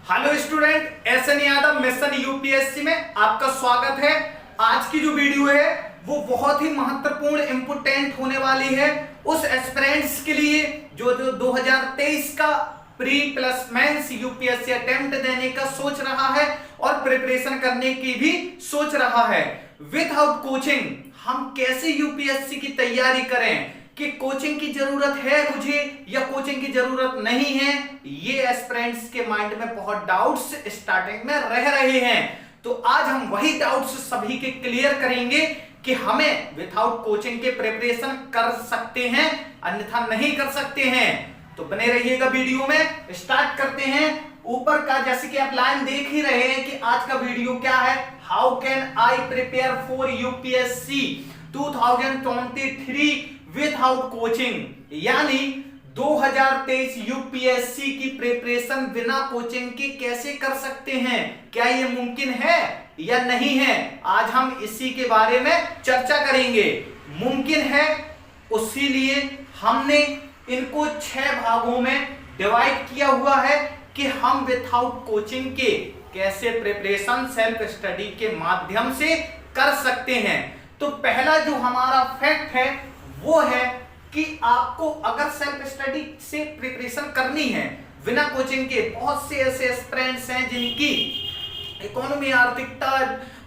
Hello student, S N Yadav mission UPSC में आपका स्वागत है। आज की जो वीडियो है वो बहुत ही महत्वपूर्ण इंपोर्टेंट होने वाली है उस एस्पिरेंट्स के लिए जो 2023 का pre plus mains UPSC attempt देने का सोच रहा है और प्रिपरेशन करने की भी सोच रहा है। विदाउट कोचिंग हम कैसे यूपीएससी की तैयारी करें, कि कोचिंग की जरूरत है मुझे या कोचिंग की जरूरत नहीं है, ये एस्पिरेंट्स के माइंड में बहुत डाउट्स स्टार्टिंग में रह रहे हैं। तो आज हम वही डाउट्स सभी के क्लियर करेंगे कि हमें विदाउट कोचिंग के प्रिपरेशन कर सकते हैं अन्यथा नहीं कर सकते हैं। तो बने रहिएगा वीडियो में। स्टार्ट करते हैं। ऊपर का जैसे कि आप लाइन देख ही रहे हैं कि आज का वीडियो क्या है, how can I prepare for UPSC 2023 without coaching, यानी 2023 यूपीएससी की प्रिपरेशन बिना कोचिंग के कैसे कर सकते हैं, क्या ये मुमकिन है या नहीं है, आज हम इसी के बारे में चर्चा करेंगे। मुमकिन है, उसीलिए हमने इनको 6 भागों में डिवाइड किया हुआ है कि हम विदाउट कोचिंग के कैसे प्रिपरेशन सेल्फ स्टडी के माध्यम से कर सकते हैं। तो पहला जो हमारा फैक्ट है वो है कि आपको अगर सेल्फ स्टडी से प्रिपरेशन करनी है बिना कोचिंग के, बहुत से ऐसे एस्पिरेंट्स हैं जिनकी इकोनॉमी आर्थिकता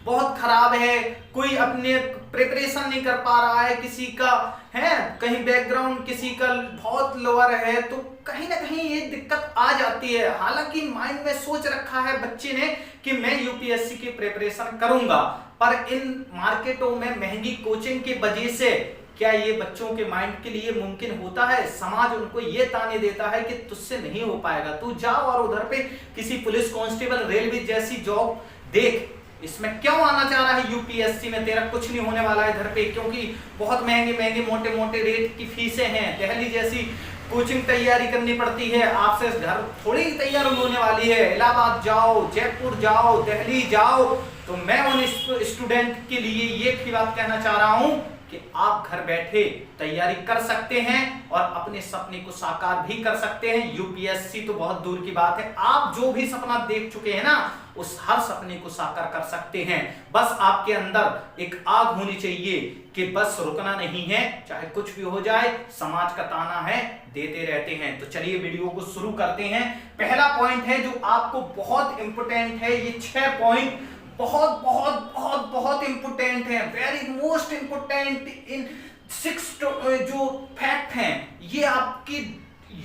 बहुत खराब है, कोई अपने प्रिपरेशन नहीं कर पा रहा है, किसी का है कहीं बैकग्राउंड किसी का बहुत लोअर है, तो कहीं ना कहीं ये दिक्कत आ जाती है। हालांकि माइंड में सोच रखा है बच्चे ने कि मैं यूपीएससी की प्रिपरेशन करूंगा, पर इन मार्केटों में महंगी कोचिंग की वजह से क्या ये बच्चों के माइंड के लिए मुमकिन होता है। समाज उनको ये ताने देता है कि तुझसे नहीं हो पाएगा, तू जाओ और उधर पे किसी पुलिस कांस्टेबल रेलवे जैसी जॉब देख, इसमें क्यों आना चाह रहा है यूपीएससी में, तेरा कुछ नहीं होने वाला है इधर पे, क्योंकि बहुत महंगे महंगे मोटे मोटे रेट की फीसें हैं। दिल्ली जैसी कोचिंग तैयारी करनी पड़ती है, आपसे घर थोड़ी ही तैयार होने वाली है। इलाहाबाद जाओ, जयपुर जाओ, दिल्ली जाओ। तो मैं उन स्टूडेंट के लिए ये बात कहना चाह रहा हूं कि आप घर बैठे तैयारी कर सकते हैं और अपने सपने को साकार भी कर सकते हैं। यूपीएससी तो बहुत दूर की बात है, आप जो भी सपना देख चुके हैं ना, उस हर सपने को साकार कर सकते हैं। बस आपके अंदर एक आग होनी चाहिए कि बस रुकना नहीं है, चाहे कुछ भी हो जाए। समाज का ताना है, देते रहते हैं। तो चलिए वीडियो को शुरू करते हैं। पहला पॉइंट है जो आपको बहुत इंपोर्टेंट है, ये 6 पॉइंट बहुत बहुत बहुत बहुत इंपोर्टेंट है, वेरी मोस्ट इंपोर्टेंट इन 6 जो फैक्ट हैं, ये आपकी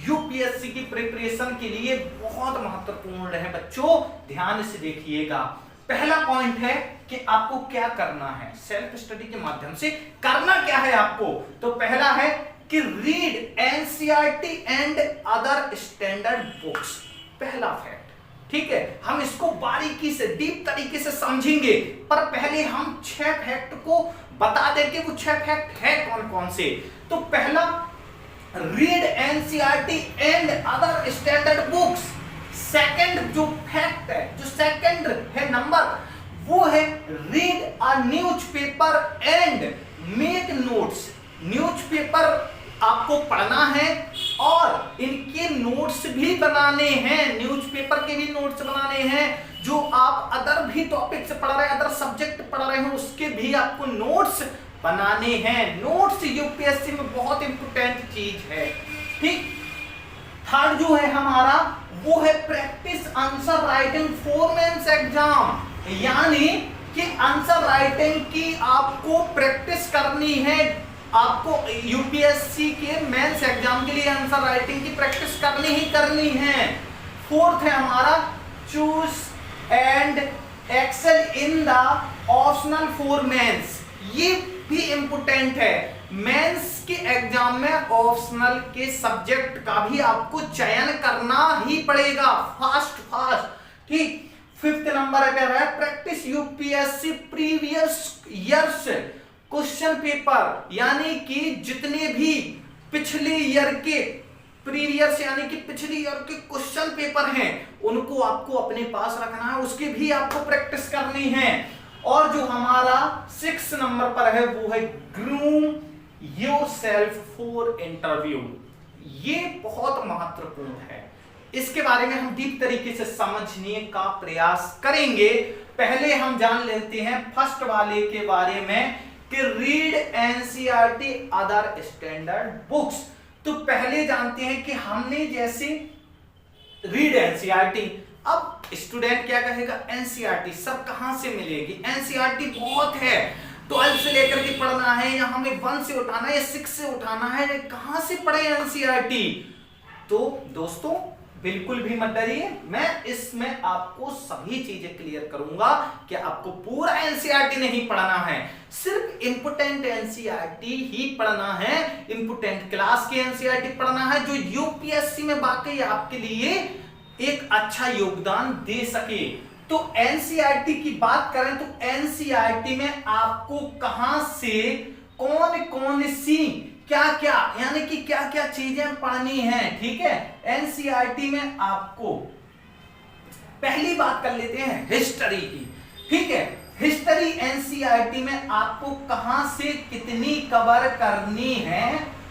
यूपीएससी की प्रिपरेशन के लिए बहुत महत्वपूर्ण है। बच्चों ध्यान से देखिएगा। पहला पॉइंट है कि आपको क्या करना है सेल्फ स्टडी के माध्यम से, करना क्या है आपको। तो पहला है कि read NCERT and other standard books, पहला फैक्ट। ठीक है, हम इसको बारीकी से डीप तरीके से समझेंगे, पर पहले हम 6 फैक्ट को बता दें कि वो 6 फैक्ट है कौन कौन से। तो पहला, read NCERT and other standard books. Second जो फैक्ट है, जो सेकंड है नंबर, वो है read a newspaper and make notes. Newspaper आपको पढ़ना है और इनके नोट्स भी बनाने हैं, न्यूज़पेपर के भी नोट्स बनाने हैं। जो आप अदर भी टॉपिक से पढ़ रहे हैं, अदर सब्जेक्ट पढ़ रहे हैं, उसके भी आपको नोट्स बनाने हैं। नोट्स यूपीएससी में बहुत इंपोर्टेंट चीज है। ठीक, थर्ड जो है हमारा वो है practice answer writing for mains exam, यानी कि आंसर राइटिंग की आपको प्रैक्टिस करनी है। आपको यूपीएससी के मेंस एग्जाम के लिए आंसर राइटिंग की प्रैक्टिस करनी ही करनी है। फोर्थ है हमारा choose and excel in the optional for mains, ये भी इंपोर्टेंट है। मेंस के एग्जाम में ऑप्शनल के सब्जेक्ट का भी आपको चयन करना ही पड़ेगा, फास्ट। ठीक, 5th नंबर है practice UPSC previous years question paper, यानी कि जितने भी पिछले ईयर के प्रीवियस यानी कि पिछले ईयर के क्वेश्चन पेपर हैं उनको आपको अपने पास रखना है, उसकी भी आपको प्रैक्टिस करनी है। और जो हमारा 6 नंबर पर है वो है ग्रूम योरसेल्फ फॉर इंटरव्यू। ये बहुत महत्वपूर्ण है इसके बारे में हम डीप तरीके से समझने का प्रयास करेंगे। पहले हम जान लेते हैं फर्स्ट वाले के बारे में कि read NCERT other standard books. तो पहले जानते हैं कि हमने जैसे रीड एनसीईआरटी, अब स्टूडेंट क्या कहेगा एनसीईआरटी सर कहां से मिलेगी, एनसीईआरटी बहुत है, 12 से लेकर के पढ़ना है या हमें 1 से उठाना है या 6 से उठाना है, कहां से पढ़े एनसीईआरटी। तो दोस्तों बिल्कुल भी मत डरिए, मैं इसमें आपको सभी चीजें क्लियर करूंगा कि आपको पूरा एनसीईआरटी नहीं पढ़ना है, सिर्फ इंपोर्टेंट एनसीईआरटी ही पढ़ना है, इंपोर्टेंट क्लास की एनसीईआरटी पढ़ना है जो यूपीएससी में वाकई आपके लिए एक अच्छा योगदान दे सके। तो एनसीईआरटी की बात करें तो एनसीईआरटी में आपको कहां से कौन कौन सी क्या क्या यानी कि क्या क्या चीजें पढ़नी है, ठीक है। एनसीईआरटी में आपको पहली बात कर लेते हैं हिस्ट्री की, ठीक है। हिस्ट्री एनसीईआरटी में आपको कहां से कितनी कवर करनी है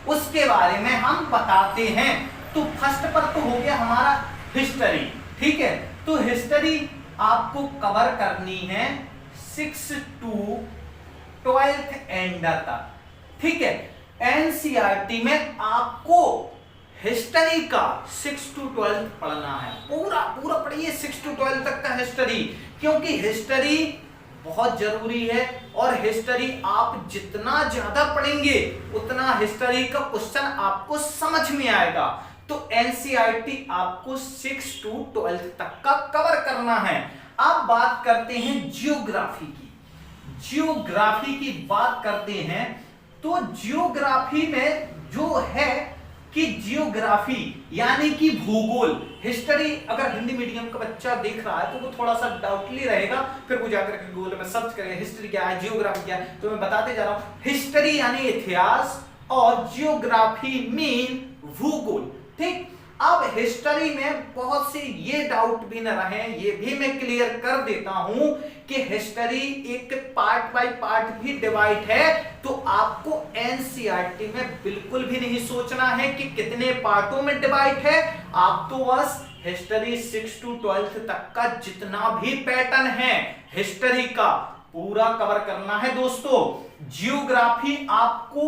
उसके बारे में हम बताते हैं। तो फर्स्ट पर तो हो गया हमारा हिस्ट्री, ठीक है। तो हिस्ट्री आपको कवर करनी है 6 to 12th एंडर तक, ठीक है। एनसीईआरटी में आपको हिस्ट्री का 6 to 12 पढ़ना है, पूरा पूरा पढ़िए 6 to 12 तक का हिस्ट्री, क्योंकि हिस्ट्री बहुत जरूरी है और हिस्ट्री आप जितना ज्यादा पढ़ेंगे उतना हिस्ट्री का क्वेश्चन आपको समझ में आएगा। तो एनसीईआरटी आपको 6 to 12 तक का कवर करना है। अब बात करते हैं जियोग्राफी की, जियोग्राफी की बात करते हैं। तो जियोग्राफी में जो है कि जियोग्राफी यानी कि भूगोल, हिस्ट्री अगर हिंदी मीडियम का बच्चा देख रहा है तो वो थोड़ा सा डाउटली रहेगा, फिर वो जाकर के गूगल में सर्च करेगा हिस्ट्री क्या है जियोग्राफी क्या है। तो मैं बताते जा रहा हूं, हिस्ट्री यानी इतिहास और जियोग्राफी मीन भूगोल, ठीक। अब हिस्ट्री में बहुत से ये डाउट भी न रहे, ये भी मैं क्लियर कर देता हूं कि हिस्ट्री एक पार्ट बाय पार्ट भी डिवाइड है। तो आपको एनसीईआरटी में बिल्कुल भी नहीं सोचना है कि कितने पार्टों में डिवाइड है, आप तो बस हिस्ट्री 6 to 12 तक का जितना भी पैटर्न है हिस्ट्री का पूरा कवर करना है। दोस्तों जियोग्राफी आपको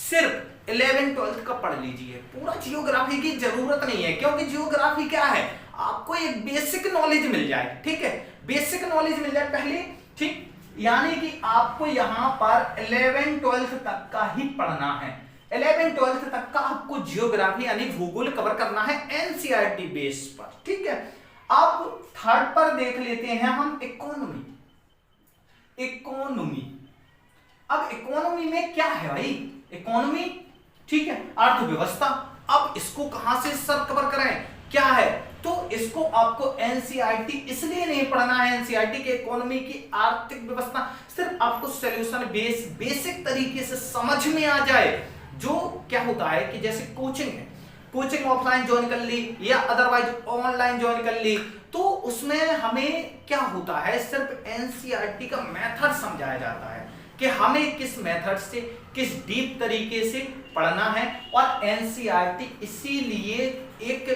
सिर्फ 11-12 का पढ़ लीजिए, पूरा जियोग्राफी की जरूरत नहीं है, क्योंकि जियोग्राफी क्या है आपको एक बेसिक नॉलेज मिल जाए, ठीक है, बेसिक नॉलेज मिल जाए पहले, ठीक। यानी कि आपको यहां पर 11-12 तक का ही पढ़ना है, 11-12 तक का आपको जियोग्राफी यानी भूगोल कवर करना है एनसीईआरटी बेस पर, ठीक है। अब थर्ड पर देख लेते हैं हम इकोनॉमी। इकोनॉमी, अब इकोनॉमी में क्या है भाई, इकोनॉमी, ठीक है, अर्थव्यवस्था। अब इसको कहां से सर कवर करें, क्या है, तो इसको आपको एनसीईआरटी इसलिए नहीं पढ़ना है, एनसीईआरटी के इकोनॉमी की आर्थिक व्यवस्था सिर्फ आपको सॉल्यूशन बेसिक तरीके से समझ में आ जाए। जो क्या होता है कि जैसे कोचिंग है, कोचिंग ऑफलाइन ज्वाइन कर ली या अदरवाइज ऑनलाइन ज्वाइन कर ली, तो उसमें हमें क्या होता है सिर्फ एनसीईआरटी का मेथड समझाया जाता है कि हमें किस मेथड से किस डीप तरीके से पढ़ना है। और एनसीईआरटी इसीलिए एक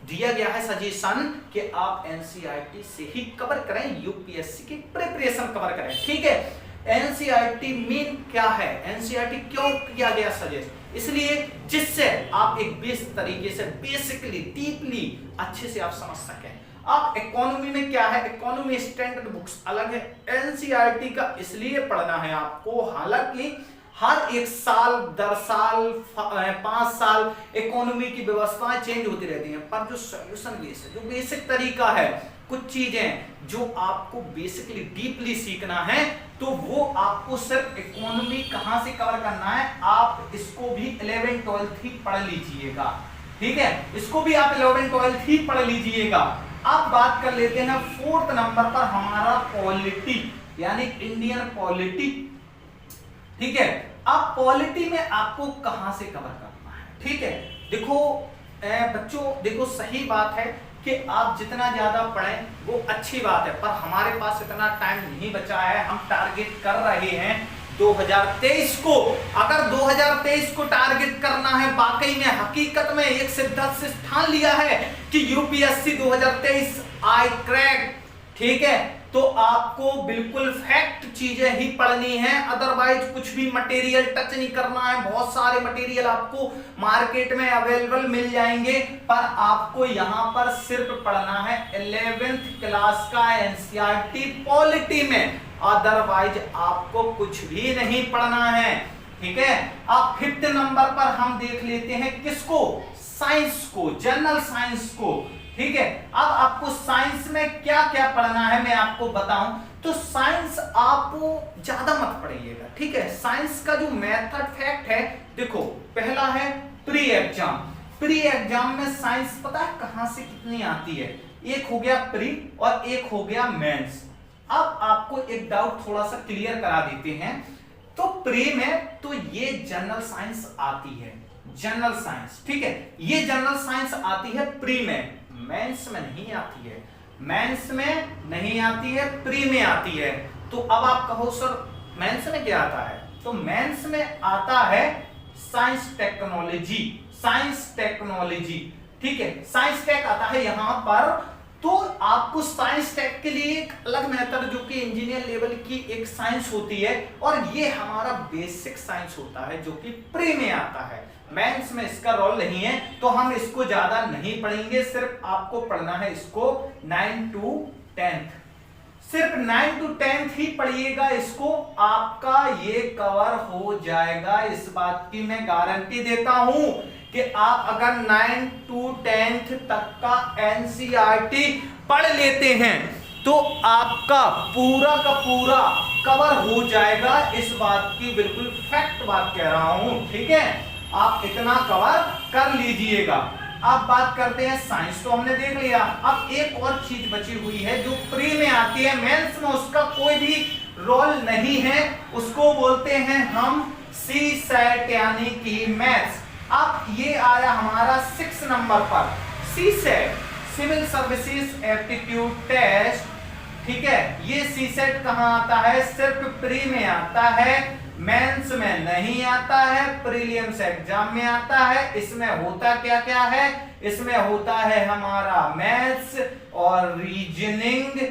दिया गया है सजेशन कि आप एनसीईआरटी से ही कवर करें, यूपीएससी की प्रिपरेशन कवर करें, ठीक है। एनसीईआरटी मीन क्या है, एनसीईआरटी क्यों किया गया सजेस्ट, इसलिए जिससे आप एक बेस तरीके से बेसिकली डीपली अच्छे से आप समझ सकें। अब इकोनॉमी में क्या है, इकोनॉमी स्टैंडर्ड बुक्स अलग है, एनसीईआरटी का इसलिए पढ़ना है आपको, हालांकि हर एक साल दर साल 5 साल इकोनॉमी की व्यवस्थाएं चेंज होती रहती हैं, पर जो सॉल्यूशन बेस है, जो बेसिक तरीका है, कुछ चीजें जो आपको बेसिकली डीपली सीखना है, तो वो आपको सिर्फ इकोनॉमी कहां से कवर करना है, आप इसको भी 11-12 ही पढ़ लीजिएगा, ठीक है, इसको भी आप 11-12 ही पढ़ लीजिएगा। अब बात कर लेते हैं 4th नंबर पर हमारा पॉलिटी यानी इंडियन पॉलिटी, ठीक है। अब पॉलिटी में आपको कहां से कवर करना है, ठीक है। देखो बच्चों, देखो सही बात है कि आप जितना ज्यादा पढ़ें वो अच्छी बात है, पर हमारे पास इतना टाइम नहीं बचा है, हम टारगेट कर रहे हैं 2023 को। अगर 2023 को टारगेट करना है, वाकई में हकीकत में एक सिद्धांत से ठान लिया है कि यूपीएससी 2023 आई क्रैक, ठीक है, तो आपको बिल्कुल फैक्ट चीजें ही पढ़नी है, अदरवाइज कुछ भी मटेरियल टच नहीं करना है। बहुत सारे मटेरियल आपको मार्केट में अवेलेबल मिल जाएंगे, पर आपको यहां पर सिर्फ पढ़ना है 11th क्लास का एनसीईआरटी पॉलिटी में, अदरवाइज आपको कुछ भी नहीं पढ़ना है, ठीक है। अब 5th नंबर पर हम देख लेते हैं किसको, साइंस को, जनरल साइंस को, ठीक है। अब आपको साइंस में क्या क्या पढ़ना है मैं आपको बताऊं तो साइंस आप ज्यादा मत पढ़िएगा, ठीक है। साइंस का जो मेथड फैक्ट है, देखो पहला है प्री एग्जाम। प्री एग्जाम में साइंस पता है कहां से कितनी आती है, एक हो गया प्री और एक हो गया मेंस। अब आपको एक डाउट थोड़ा सा क्लियर करा देते हैं। तो प्री में तो ये जनरल साइंस आती है, जनरल साइंस, ठीक है, ये जनरल साइंस आती है प्री में, मेंस में नहीं आती है, मेंस में नहीं आती है, प्री में आती है। तो अब आप कहो सर मेंस में क्या आता है, तो मेंस में आता है साइंस टेक्नोलॉजी, साइंस टेक्नोलॉजी, ठीक है, साइंस टेक आता है यहां पर। तो आपको साइंस टेक के लिए एक अलग मेथड जो कि इंजीनियर लेवल की एक साइंस होती है, और ये हमारा बेसिक साइंस होता है जो कि प्री में आता है, मेंस में इसका रोल नहीं है, तो हम इसको ज्यादा नहीं पढ़ेंगे। सिर्फ आपको पढ़ना है इसको 9 to 10th, सिर्फ 9 to 10th ही पढ़िएगा इसको, आपका ये कवर हो जाएगा। इस बात की मैं गारंटी देता हूं कि आप अगर 9 to 10th तक का एनसीईआरटी पढ़ लेते हैं तो आपका पूरा का पूरा कवर हो जाएगा। इस बात की बिल्कुल फैक्ट बात कह रहा हूं, ठीक है, आप इतना कवर कर लीजिएगा। अब बात करते हैं साइंस, तो हमने देख लिया। अब एक और चीज बची हुई है जो प्री में आती है, मेंस में उसका कोई भी रोल नहीं है, उसको बोलते हैं हम सी सेट यानी कि मैथ्स। अब ये आया हमारा 6 नंबर पर, CSAT, civil services aptitude test, ठीक है। ये सी सेट कहां आता है, सिर्फ प्री में आता है, मेंस में नहीं आता है, प्रीलिम्स एग्जाम में आता है। इसमें होता क्या क्या है, इसमें होता है हमारा मैथ्स और रीजनिंग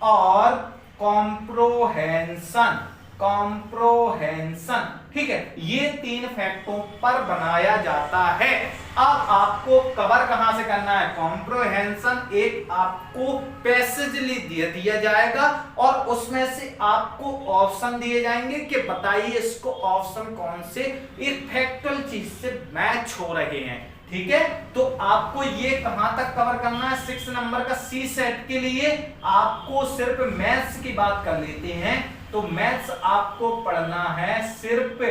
और कॉम्प्रोहेंशन, कॉम्प्रोहेंशन, ठीक है, ये 3 फैक्टों पर बनाया जाता है। अब आपको कवर कहां से करना है, कॉम्प्रोहेंशन एक आपको पैसेजली दिया जाएगा और उसमें से आपको ऑप्शन दिए जाएंगे कि बताइए इसको ऑप्शन कौन से एक फैक्चुअल चीज से मैच हो रहे हैं, ठीक है। तो आपको ये कहां तक कवर करना है, 6 नंबर का सी सेट के लिए आपको सिर्फ मैथ्स की बात कर लेते हैं। तो मैथ्स आपको पढ़ना है सिर्फ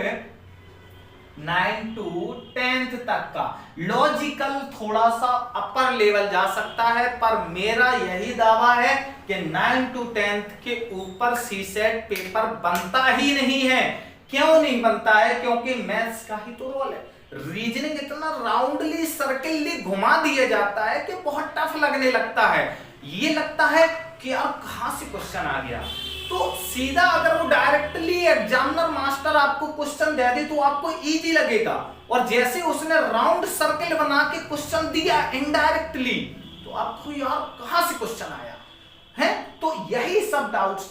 9 to 10th तक का। लॉजिकल थोड़ा सा अपर लेवल जा सकता है, पर मेरा यही दावा है कि 9 to 10th के ऊपर सी सेट पेपर बनता ही नहीं है। क्यों नहीं बनता है, क्योंकि मैथ्स का ही तो रोल है। रीजनिंग इतना राउंडली सर्किलली घुमा दिया जाता है कि बहुत टफ लगने लगता है, ये लगता है कि यार कहां से क्वेश्चन आ गया। तो सीधा अगर वो डायरेक्टली एग्जामिनर मास्टर आपको क्वेश्चन दे दे तो आपको इजी लगेगा, और जैसे उसने राउंड सर्किल बना के क्वेश्चन दिया इनडायरेक्टली तो आपको यार कहां से क्वेश्चन आया है। तो यही सब डाउट्स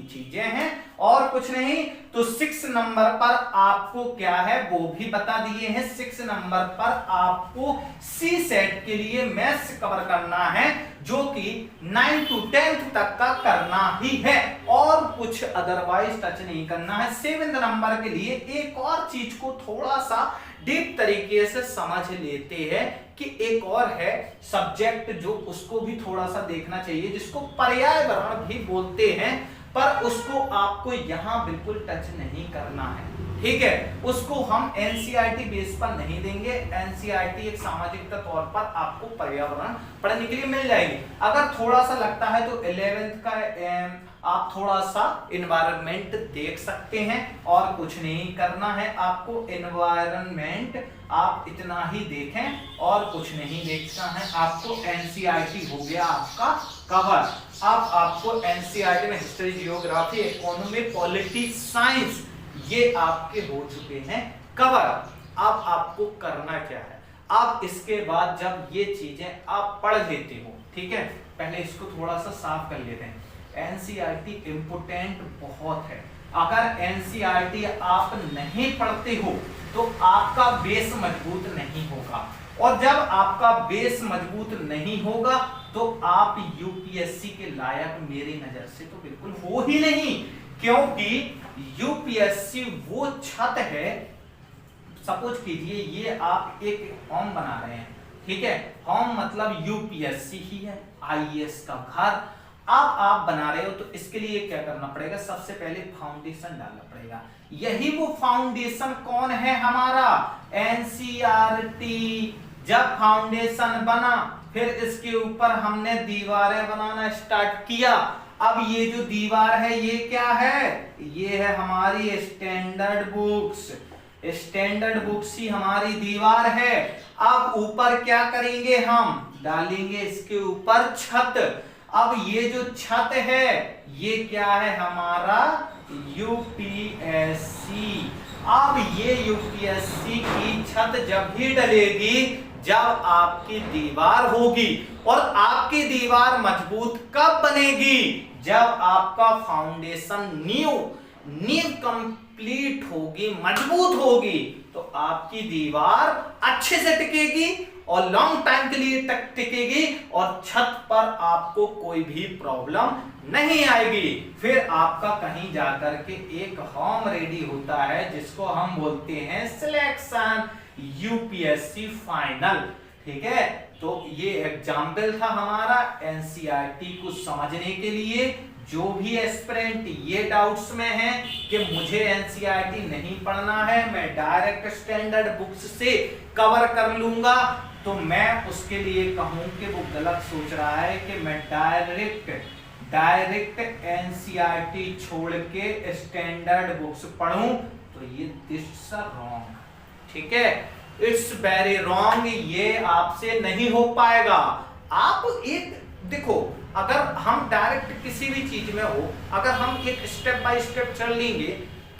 चीजें हैं और कुछ नहीं। तो 6 नंबर पर आपको क्या है वो भी बता दिए हैं। 6 नंबर पर आपको सी सेट के लिए मैथ्स कवर करना है, जो कि 9 to 10th तक का करना ही है और कुछ अदरवाइज टच नहीं करना है। 7 नंबर के लिए एक और चीज को थोड़ा सा डीप तरीके से समझ लेते हैं कि एक और है सब्जेक्ट जो उसको भी थोड़ा सा देखना चाहिए, जिसको पर्यावरण भी बोलते हैं, पर उसको आपको यहां बिल्कुल टच नहीं करना है, ठीक है। उसको हम एनसीईआरटी बेस पर नहीं देंगे। एनसीईआरटी एक सामाजिक तौर पर आपको पर्यावरण पढ़ने के लिए मिल जाएगी। अगर थोड़ा सा लगता है तो 11th का आप थोड़ा सा एनवायरनमेंट देख सकते हैं और कुछ नहीं करना है आपको। एनवायरनमेंट आप इतना ही देखें और कुछ नहीं देखना है आपको। एनसीईआरटी हो गया आपका कवर। अब आपको एनसीईआरटी में history, geography, economy, polity, science ये आपके हो चुके हैं कवर। अब आपको करना क्या है, अब इसके बाद जब ये चीजें आप पढ़ लेते हो, ठीक है, पहले इसको थोड़ा सा साफ कर लेते हैं। एनसीईआरटी इंपोर्टेंट बहुत है। अगर एनसीईआरटी आप नहीं पढ़ते हो तो आपका बेस मजबूत नहीं होगा, और जब आपका बेस मजबूत नहीं होगा तो आप यूपीएससी के लायक मेरी नजर से तो बिल्कुल हो ही नहीं, क्योंकि यूपीएससी वो छत है। सपोज कीजिए ये आप एक फॉर्म बना रहे हैं, ठीक है, फॉर्म मतलब यूपीएससी ही है, आईएएस का घर। अब आप बना रहे हो तो इसके लिए क्या करना पड़ेगा, सबसे पहले फाउंडेशन डालना पड़ेगा। यही वो फाउंडेशन कौन है, हमारा एनसीईआरटी। जब फाउंडेशन बना फिर इसके ऊपर हमने दीवारें बनाना स्टार्ट किया। अब ये जो दीवार है ये क्या है, ये है हमारी स्टैंडर्ड बुक्स। स्टैंडर्ड बुक्स ही हमारी दीवार है। अब ऊपर क्या करेंगे, हम डालेंगे इसके ऊपर छत। अब ये जो छत है ये क्या है, हमारा यूपीएससी। अब ये यूपीएससी की छत जब भी डलेगी जब आपकी दीवार होगी, और आपकी दीवार मजबूत कब बनेगी, जब आपका फाउंडेशन नींव कंप्लीट होगी, मजबूत होगी, तो आपकी दीवार अच्छे से टिकेगी और लॉन्ग टाइम के लिए तक टिकेगी, और छत पर आपको कोई भी प्रॉब्लम नहीं आएगी। फिर आपका कहीं जाकर के एक होम रेडी होता है जिसको हम बोलते हैं सिलेक्शन यूपीएससी फाइनल, ठीक है। तो ये एग्जाम्पल था हमारा एनसीईआरटी को समझने के लिए। जो भी एस्पिरेंट ये डाउट्स में है कि मुझे एनसीईआरटी नहीं पढ़ना है, मैं डायरेक्ट स्टैंडर्ड बुक्स से कवर कर लूंगा, तो मैं उसके लिए कहूं कि वो गलत सोच रहा है कि मैं डायरेक्ट एनसीईआरटी छोड़ के स्टैंडर्ड बुक्स पढ़ूं, तो ये दिस रॉन्ग, ठीक है, इट्स वेरी रॉन्ग। ये आपसे नहीं हो पाएगा। आप एक देखो, अगर हम डायरेक्ट किसी भी चीज में हो, अगर हम एक स्टेप बाय स्टेप चल लेंगे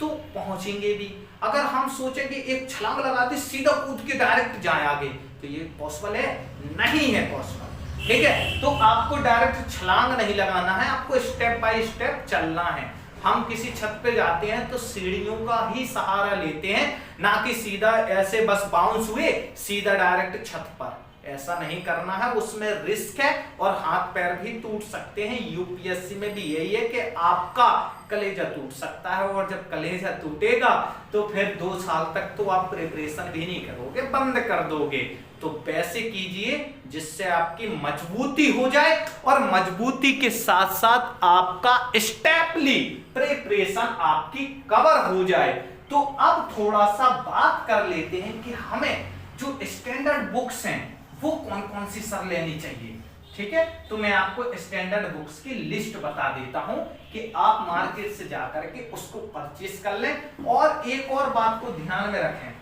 तो पहुंचेंगे भी। अगर हम सोचेंगे एक छलांग लगा दे सीधा कूद के डायरेक्ट जाए आगे, तो ये पॉसिबल है, नहीं है पॉसिबल, ठीक है। तो आपको डायरेक्ट छलांग नहीं लगाना है, आपको स्टेप बाय स्टेप चलना है। हम किसी छत पे जाते हैं तो सीढ़ियों का ही सहारा लेते हैं, ना कि सीधा ऐसे बस बाउंस हुए सीधा डायरेक्ट छत पर। ऐसा नहीं करना है, उसमें रिस्क है और हाथ पैर भी टूट सकते हैं। यूपीएससी में भी यही है कि आपका कलेजा टूट सकता है, और जब कलेजा टूटेगा तो फिर 2 साल तक तो आप प्रिपरेशन भी नहीं करोगे, बंद कर दोगे। तो पैसे कीजिए जिससे आपकी मजबूती हो जाए, और मजबूती के साथ साथ आपका स्टेपली प्रिपरेशन आपकी कवर हो जाए। तो अब थोड़ा सा बात कर लेते हैं कि हमें जो स्टैंडर्ड बुक्स हैं वो कौन कौन सी सर लेनी चाहिए, ठीक है। तो मैं आपको स्टैंडर्ड बुक्स की लिस्ट बता देता हूं कि आप मार्केट से जाकर के उसको परचेस कर लें। और एक और बात को ध्यान में रखें,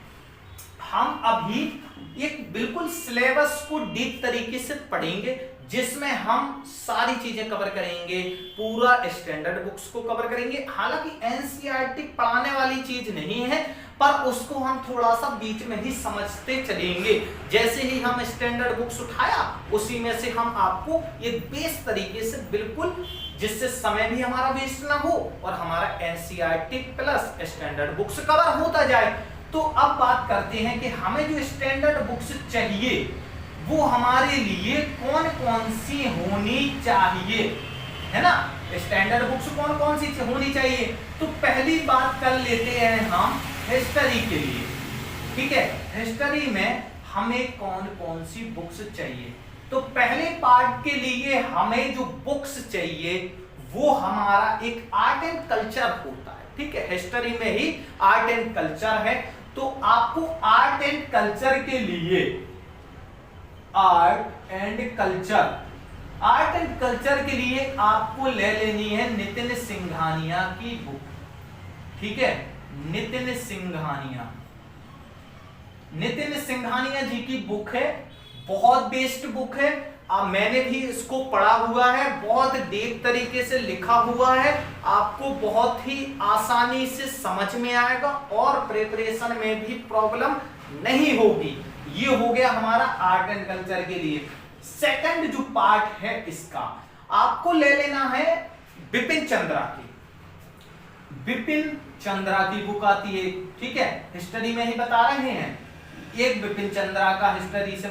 हम अभी एक बिल्कुल सिलेबस को डीप तरीके से पढ़ेंगे, जिसमें हम सारी चीजें कवर करेंगे, पूरा स्टैंडर्ड बुक्स को कवर करेंगे। हालांकि एनसीईआरटी पढ़ाने वाली चीज नहीं है, पर उसको हम थोड़ा सा बीच में ही समझते चलेंगे। जैसे ही हम स्टैंडर्ड बुक्स उठाया उसी में से हम आपको एक बेस तरीके से बिल्कुल, जिससे समय भी हमारा वेस्ट ना हो और हमारा NCERT plus standard books cover होता जाए। तो अब बात करते हैं कि हमें जो स्टैंडर्ड बुक्स चाहिए वो हमारे लिए कौन कौन सी होनी चाहिए, है ना। स्टैंडर्ड बुक्स कौन कौन सी होनी चाहिए, तो पहली बात कर लेते हैं हम हिस्ट्री के लिए, ठीक है। हिस्ट्री में हमें कौन कौन सी बुक्स चाहिए, तो पहले पार्ट के लिए हमें जो बुक्स चाहिए वो हमारा एक आर्ट एंड कल्चर होता है, ठीक है। हिस्ट्री में ही आर्ट एंड कल्चर है, तो आपको आर्ट एंड कल्चर के लिए आर्ट एंड कल्चर के लिए आपको ले लेनी है नितिन सिंघानिया की बुक, ठीक है। नितिन सिंघानिया जी की बुक है, बहुत बेस्ट बुक है। मैंने भी इसको पढ़ा हुआ है, बहुत डीप तरीके से लिखा हुआ है, आपको बहुत ही आसानी से समझ में आएगा और प्रिपरेशन में भी प्रॉब्लम नहीं होगी। ये हो गया हमारा आर्ट एंड कल्चर के लिए। सेकंड जो पार्ट है इसका, आपको ले लेना है बिपिन चंद्रा की। बिपिन चंद्रा की बुक आती है, ठीक है, हिस्ट्री में ही बता रहे हैं। एक बिपिन चंद्रा का हिस्ट्री से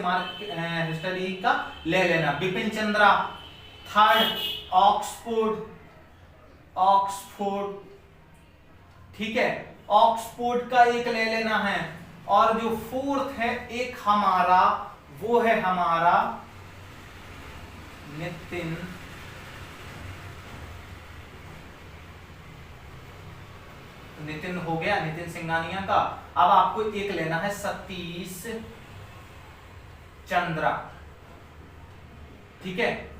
हिस्ट्री का ले लेना, बिपिन चंद्रा। थर्ड ऑक्सफोर्ड, ठीक है, ऑक्सफोर्ड का एक ले लेना है। और जो फोर्थ है एक हमारा, वो है हमारा नितिन हो गया, नितिन सिंघानिया का। अब आपको एक लेना है सतीश चंद्रा, ठीक है।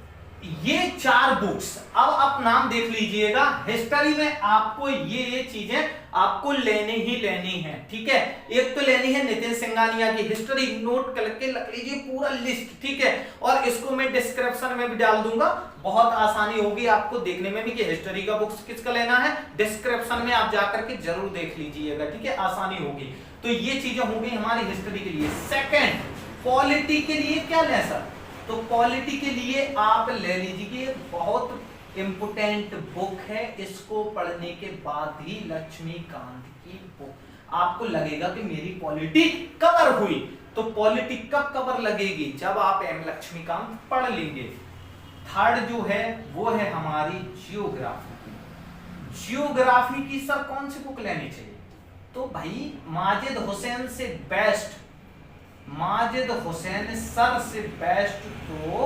ये 4 बुक्स, अब आप नाम देख लीजिएगा। हिस्ट्री में आपको ये चीजें आपको लेनी ही लेनी है, ठीक है। एक तो लेनी है नितिन सिंघानिया की हिस्ट्री, नोट करके रख लीजिए पूरा लिस्ट, ठीक है। और इसको मैं डिस्क्रिप्शन में भी डाल दूंगा, बहुत आसानी होगी आपको देखने में भी कि हिस्ट्री का बुक्स किसका लेना है। डिस्क्रिप्शन में आप जाकर के जरूर देख लीजिएगा, ठीक है, आसानी होगी। तो ये चीजें हो गई हमारी हिस्ट्री के लिए। सेकेंड, पॉलिटी के लिए क्या ले सर, तो पॉलिटी के लिए आप ले लीजिए, बहुत इंपोर्टेंट बुक है। इसको पढ़ने के बाद ही लक्ष्मीकांत की बुक आपको लगेगा कि मेरी पॉलिटी कवर हुई। तो पॉलिटी कब कवर लगेगी, जब आप एम लक्ष्मीकांत पढ़ लेंगे। थर्ड जो है वो है हमारी जियोग्राफी। जियोग्राफी की सर कौन सी बुक लेनी चाहिए, तो भाई माजिद हुसैन से बेस्ट, माजिद हुसैन सर से बेस्ट तो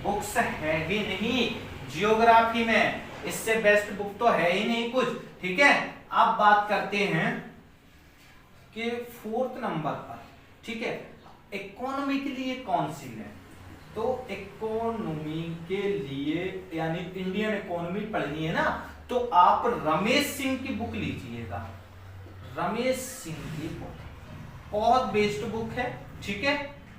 बुक्स है ही नहीं जियोग्राफी में, इससे बेस्ट बुक तो है ही नहीं कुछ, ठीक है। अब बात करते हैं कि 4th नंबर पर, ठीक है, इकोनॉमी के लिए कौन सी है, तो इकोनॉमी के लिए यानी इंडियन इकोनॉमी पढ़नी है ना, तो आप रमेश सिंह की बुक लीजिएगा। रमेश सिंह की बुक बहुत बेस्ट बुक है, ठीक है।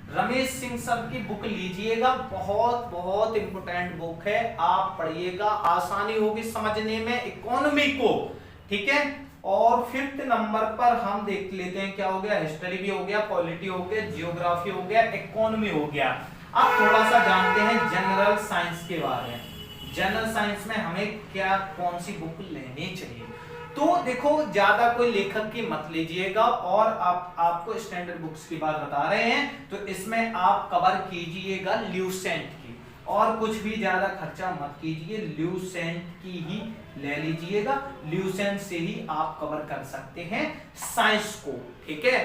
रमेश सिंह सर की बुक लीजिएगा, बहुत बहुत इंपोर्टेंट बुक है, आप पढ़िएगा, आसानी होगी समझने में इकोनॉमी को, ठीक है। और 5th नंबर पर हम देख लेते हैं क्या हो गया, हिस्ट्री भी हो गया, पॉलिटी हो गया, जियोग्राफी हो गया, इकोनॉमी हो गया। अब थोड़ा सा जानते हैं जनरल साइंस के बारे में। जनरल साइंस में हमें क्या कौन सी बुक लेनी चाहिए, तो देखो ज्यादा कोई लेखक की मत लीजिएगा, और आपको स्टैंडर्ड बुक्स की बात बता रहे हैं, तो इसमें आप कवर कीजिएगा ल्यूसेंट की, और कुछ भी ज्यादा खर्चा मत कीजिए, ल्यूसेंट की ही ले लीजिएगा। ल्यूसेंट से ही आप कवर कर सकते हैं साइंस को, ठीक है।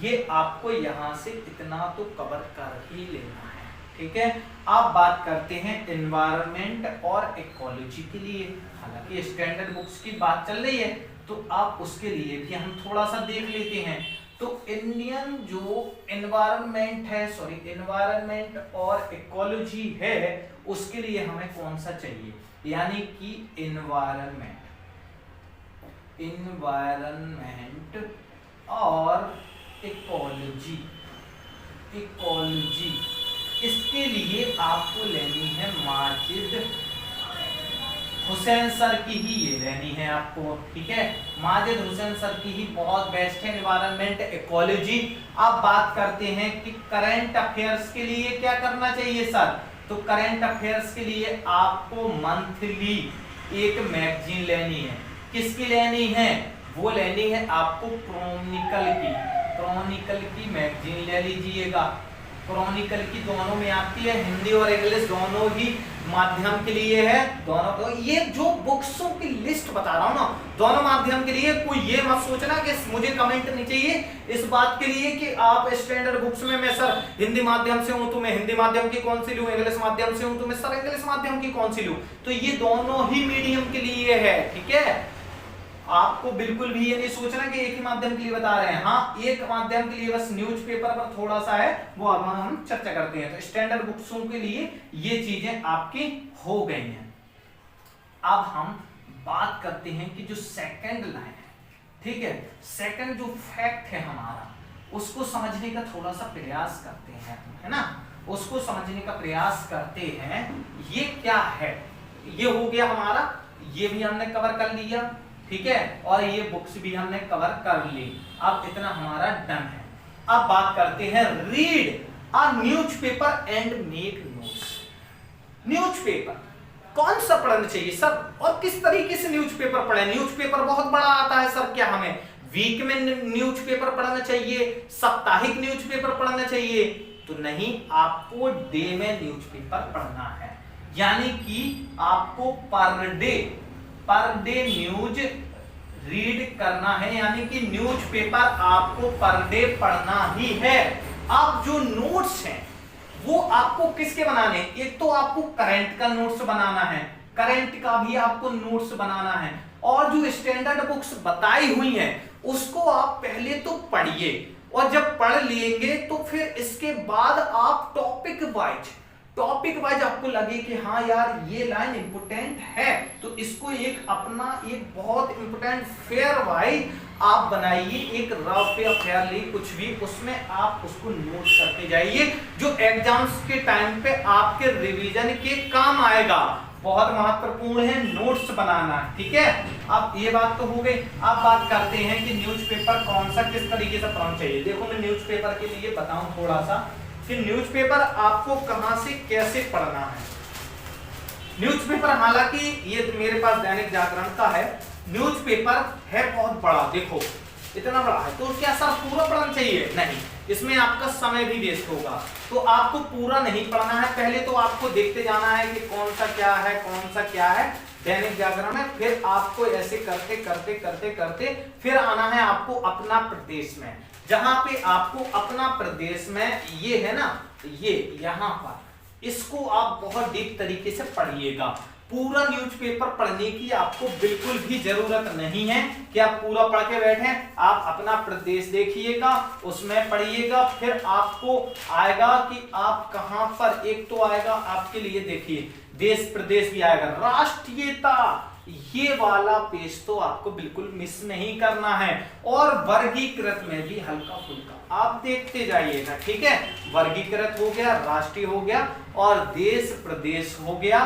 ये आपको यहां से इतना तो कवर कर ही लेना है, ठीक है। अब बात करते हैं एनवायरनमेंट और इकोलॉजी के लिए, हालांकि स्टैंडर्ड बुक्स की बात चल रही है तो आप उसके लिए भी हम थोड़ा सा देख लेते हैं। तो इंडियन जो एनवायरनमेंट है, सॉरी एनवायरनमेंट और इकोलॉजी है, उसके लिए हमें कौन सा चाहिए, यानी कि एनवायरनमेंट और इकोलॉजी, इसके लिए आपको लेनी है माजिद हुसैन सर की ही, ये लेनी है आपको, ठीक है। माजिद हुसैन सर की ही बहुत बेस्ट है एनवायरनमेंट इकोलॉजी। अब बात करते हैं कि करंट अफेयर्स के लिए क्या करना चाहिए सर, तो करंट अफेयर्स के लिए आपको मंथली एक मैगजीन लेनी है। किसकी लेनी है, वो लेनी है आपको क्रॉनिकल की मैगजीन ले लीजिएगा। क्रॉनिकल की दोनों में आती है, हिंदी और इंग्लिश दोनों ही माध्यम के लिए है, दोनों को। ये जो बुक्सों की लिस्ट बता रहा हूं ना, दोनों माध्यम के लिए। कोई ये मत सोचना कि मुझे कमेंट नहीं चाहिए इस बात के लिए कि आप स्टैंडर्ड बुक्स में मैं सर हिंदी माध्यम से हूं तो मैं हिंदी माध्यम की कौन सी लूं, इंग्लिश माध्यम से हूं तो मैं सर इंग्लिश माध्यम की कौन सी लूं, तो ये दोनों ही मीडियम के लिए है, ठीक है। आपको बिल्कुल भी ये नहीं सोचना कि एक ही माध्यम के लिए बता रहे हैं, हाँ एक माध्यम के लिए बस न्यूज़पेपर पर थोड़ा सा है, वो अब हम चर्चा करते हैं। तो स्टैंडर्ड बुक्सों के लिए ये चीजें आपकी हो गई हैं। अब हम बात करते हैं कि जो सेकंड लाइन है, ठीक है, सेकंड जो फैक्ट है हमारा, उसको समझने का थोड़ा सा प्रयास करते हैं, है ना। उसको समझने का प्रयास करते हैं। ये क्या है, ये हो गया हमारा, ये भी हमने कवर कर लिया, ठीक है, और ये बुक्स भी हमने कवर कर ली। अब इतना हमारा डन है। अब बात करते हैं read a newspaper and make notes. Newspaper कौन सा पढ़ना चाहिए सर, और किस तरीके से न्यूज़पेपर पढ़े? न्यूज़पेपर बहुत बड़ा आता है सर, क्या हमें वीक में न्यूज़पेपर पढ़ना चाहिए, साप्ताहिक न्यूज़पेपर पढ़ना चाहिए? तो नहीं, आपको डे में न्यूज़पेपर पढ़ना है, यानी कि आपको पर डे न्यूज रीड करना है, यानी कि न्यूज़पेपर आपको पर डे पढ़ना ही है। अब जो नोट्स हैं वो आपको किसके बनाने? एक तो आपको करंट का नोट्स बनाना है, करंट का भी आपको नोट्स बनाना है, और जो स्टैंडर्ड बुक्स बताई हुई हैं उसको आप पहले तो पढ़िए, और जब पढ़ लेंगे तो फिर इसके बाद आप टॉपिक वाइज आपको लगे कि हाँ यार ये लाइन इंपोर्टेंट है, तो इसको एक अपना एक बहुत इंपोर्टेंट फेयर वाइज आप बनाइए, एक रफ या फेयरली कुछ भी, उसमें आप उसको नोट करते जाइए, जो एग्जाम्स के टाइम पे आपके रिवीजन के काम आएगा। बहुत महत्वपूर्ण है नोट्स बनाना, ठीक है। अब ये बात तो हो गई। अब बात करते हैं कि न्यूज़पेपर कौन सा किस तरीके से पढ़ना चाहिए। देखो मैं न्यूज़पेपर के लिए बताऊं थोड़ा सा कि न्यूज़पेपर आपको कहां से कैसे पढ़ना है। न्यूज़पेपर, हालांकि ये मेरे पास दैनिक जागरण का है, न्यूज़पेपर है बहुत बड़ा, देखो इतना बड़ा है, तो क्या सर पूरा पढ़ना चाहिए? नहीं, इसमें आपका समय भी वेस्ट होगा, तो आपको पूरा नहीं पढ़ना है। पहले तो आपको देखते जाना है कि कौन सा क्या है, कौन सा क्या है दैनिक जागरण में, फिर आपको ऐसे करते करते करते करते फिर आना है आपको अपना प्रदेश में, जहां पे आपको अपना प्रदेश में ये है ना, ये यहां पर इसको आप बहुत डीप तरीके से पढ़िएगा। पूरा न्यूज़पेपर पढ़ने की आपको बिल्कुल भी जरूरत नहीं है कि आप पूरा पढ़ के बैठे। आप अपना प्रदेश देखिएगा, उसमें पढ़िएगा, फिर आपको आएगा कि आप कहां पर, एक तो आएगा आपके लिए, देखिए देश प्रदेश भी आएगा, राष्ट्रीयता, ये वाला पेज तो आपको बिल्कुल मिस नहीं करना है, और वर्गीकृत में भी हल्का फुल्का आप देखते जाइएगा, ठीक है। वर्गीकृत हो गया, राष्ट्रीय हो गया, और देश प्रदेश हो गया,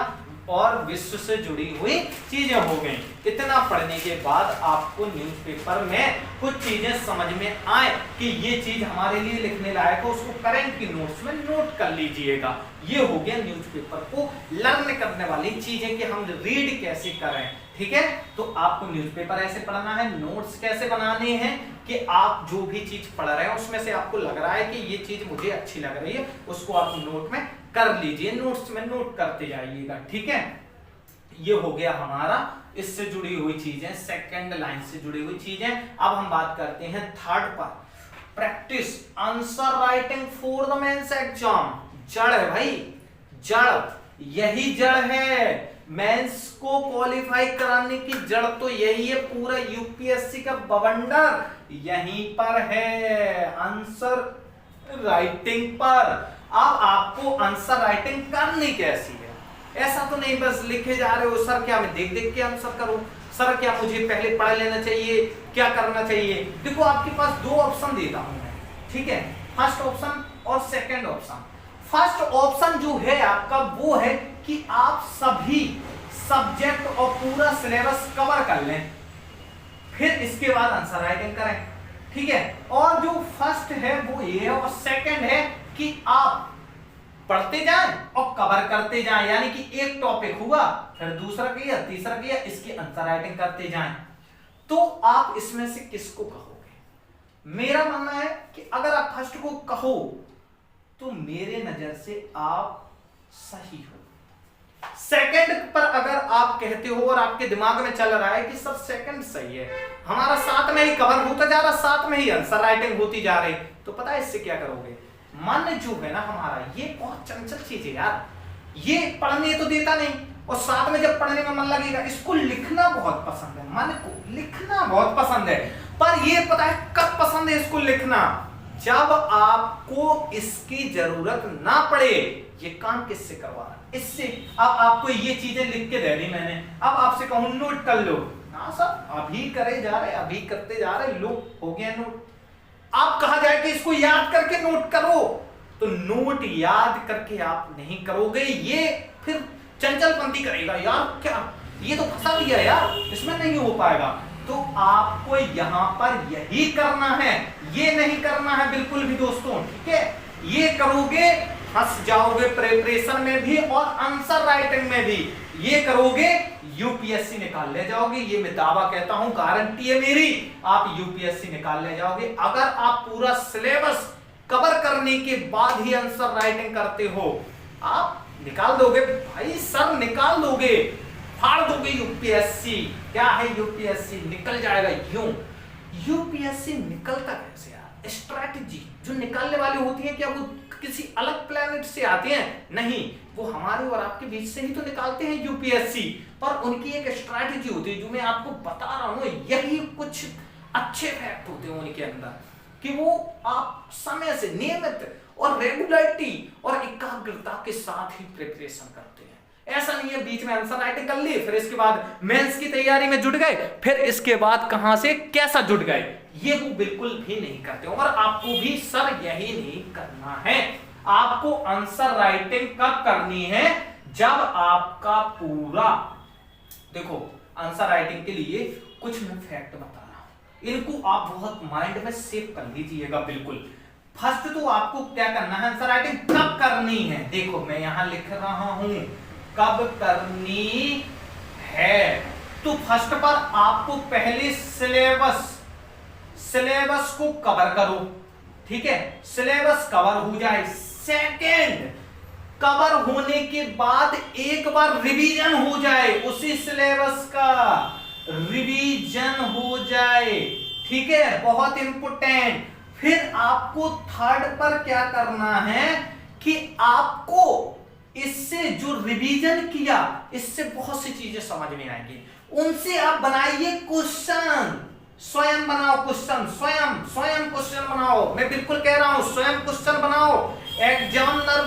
और विश्व से जुड़ी हुई चीजें हो गई। इतना पढ़ने के बाद आपको न्यूज़पेपर में कुछ चीजें समझ में आए कि ये चीज हमारे लिए लिखने लायक है, उसको करंट की नोट्स में नोट कर लीजिएगा। ये हो गया न्यूज़पेपर को लर्न करने वाली चीजें कि हम रीड कैसे करें, ठीक है। तो आपको न्यूज़पेपर ऐसे पढ़ना है, नोट्स कैसे बनाने हैं कि आप जो भी चीज पढ़ रहे हैं उसमें से आपको लग रहा है कि ये चीज मुझे अच्छी लग रही है, उसको आप नोट में कर लीजिए, नोट्स में नोट करते जाइएगा, ठीक है। ये हो गया हमारा इससे जुड़ी हुई चीजें, सेकंड लाइन से जुड़ी हुई चीजें। अब हम बात करते हैं थर्ड पर, practice answer writing for the mains exam. जड़ है भाई, जड़, यही जड़ है मेंस को क्वालिफाई कराने की जड़, तो यही है, पूरा यूपीएससी का बवंडर यहीं पर है, आंसर राइटिंग पर। अब आपको आंसर राइटिंग करनी कैसी है? ऐसा तो नहीं बस लिखे जा रहे हो, सर क्या मैं देख देख के आंसर करूं, सर क्या मुझे पहले पढ़ लेना चाहिए, क्या करना चाहिए? देखो आपके पास दो ऑप्शन देता हूं मैं, ठीक है, फर्स्ट ऑप्शन और सेकंड ऑप्शन। फर्स्ट ऑप्शन जो है आपका वो है कि आप सभी सब्जेक्ट और पूरा सिलेबस कवर कर लें, फिर इसके बाद आंसर राइटिंग करें, ठीक है। और जो फर्स्ट है वो ये है, और सेकंड है कि आप पढ़ते जाएं और कवर करते जाएं, यानी कि एक टॉपिक हुआ फिर दूसरा किया, तीसरा किया, इसकी आंसर राइटिंग करते जाएं। तो आप इसमें से किसको कहोगे? मेरा मानना है कि अगर आप फर्स्ट को कहो तो मेरे नजर से आप सही हो। सेकंड पर अगर आप कहते हो और आपके दिमाग में चल रहा है कि सब सेकंड सही है, हमारा साथ में ही कवर होता जा रहा, साथ में ही आंसर राइटिंग होती जा रही, तो पता है इससे क्या करोगे? मन जो है ना हमारा, ये बहुत चंचल चीज है यार, ये पढ़ने तो देता नहीं, और साथ में जब पढ़ने में मन लगेगा, इसको लिखना बहुत पसंद है, मन को लिखना बहुत पसंद है, पर ये पता है कब पसंद है इसको लिखना? जब आपको इसकी जरूरत ना पड़े। ये काम किससे करवा रहा है? इससे। अब आपको ये चीजें लिख के दे दी मैंने, अब आपसे कहूं नोट कर लो, हाँ सर अभी करे जा रहे, अभी करते जा रहे, लो हो गया नोट। आप कहा जाए कि इसको याद करके नोट करो, तो नोट याद करके आप नहीं करोगे, ये फिर चंचलपंथी करेगा, यार क्या ये तो फंसा दिया यार, इसमें नहीं हो पाएगा। तो आपको यहां पर यही करना है, ये नहीं करना है बिल्कुल भी दोस्तों, ठीक है। ये करोगे फंस जाओगे प्रिपरेशन में भी और आंसर राइटिंग में भी। ये करोगे यूपीएससी निकाल ले जाओगे, ये मैं दावा कहता हूं, गारंटी है मेरी, आप यूपीएससी निकाल ले जाओगे। अगर आप पूरा सिलेबस कवर करने के बाद ही आंसर राइटिंग करते हो, आप निकाल दोगे भाई, सर निकाल दोगे, फाड़ दोगे यूपीएससी। क्या है यूपीएससी? निकल जाएगा। यूं यूपीएससी निकलता कैसे यार? स्ट्रैटेजी जो निकालने वाली होती है, क्या वो किसी अलग प्लेनेट से आते हैं? नहीं, वो हमारे और आपके बीच से ही तो निकालते हैं यूपीएससी। पर उनकी एक स्ट्रैटेजी होती है जो मैं आपको बता रहा हूं, यही कुछ अच्छे फैक्ट होते हैं उनके अंदर, कि वो आप समय से नियमित और रेगुलरिटी और एकाग्रता के साथ ही प्रिपरेशन करते हैं। ऐसा नहीं है बीच में आंसर राइटिंग कर ली, फिर इसके बाद मेंस की तैयारी में जुट गए, फिर इसके बाद कहां से कैसा जुट गए, ये वो बिल्कुल भी नहीं करते। और आपको भी सर यही नहीं करना है। आपको आंसर राइटिंग कब करनी है? जब आपका पूरा, देखो आंसर राइटिंग के लिए कुछ मैं फैक्ट बता रहा हूं, इनको आप बहुत माइंड में सेव कर लीजिएगा बिल्कुल। फर्स्ट तो आपको क्या करना है, आंसर राइटिंग कब करनी है, देखो मैं यहां लिख रहा हूं कब करनी है। तो फर्स्ट पर आपको पहले सिलेबस को कवर करो, ठीक है, सिलेबस कवर हो जाए। सेकंड, कवर होने के बाद एक बार रिवीजन हो जाए, उसी सिलेबस का रिवीजन हो जाए, ठीक है, बहुत इंपॉर्टेंट। फिर आपको थर्ड पर क्या करना है कि आपको इससे जो रिवीजन किया, इससे बहुत सी चीजें समझ में आएंगी, उनसे आप बनाइए क्वेश्चन, स्वयं बनाओ क्वेश्चन, स्वयं क्वेश्चन बनाओ। मैं बिल्कुल कह रहा हूं स्वयं क्वेश्चन बनाओ। एग्जामिनर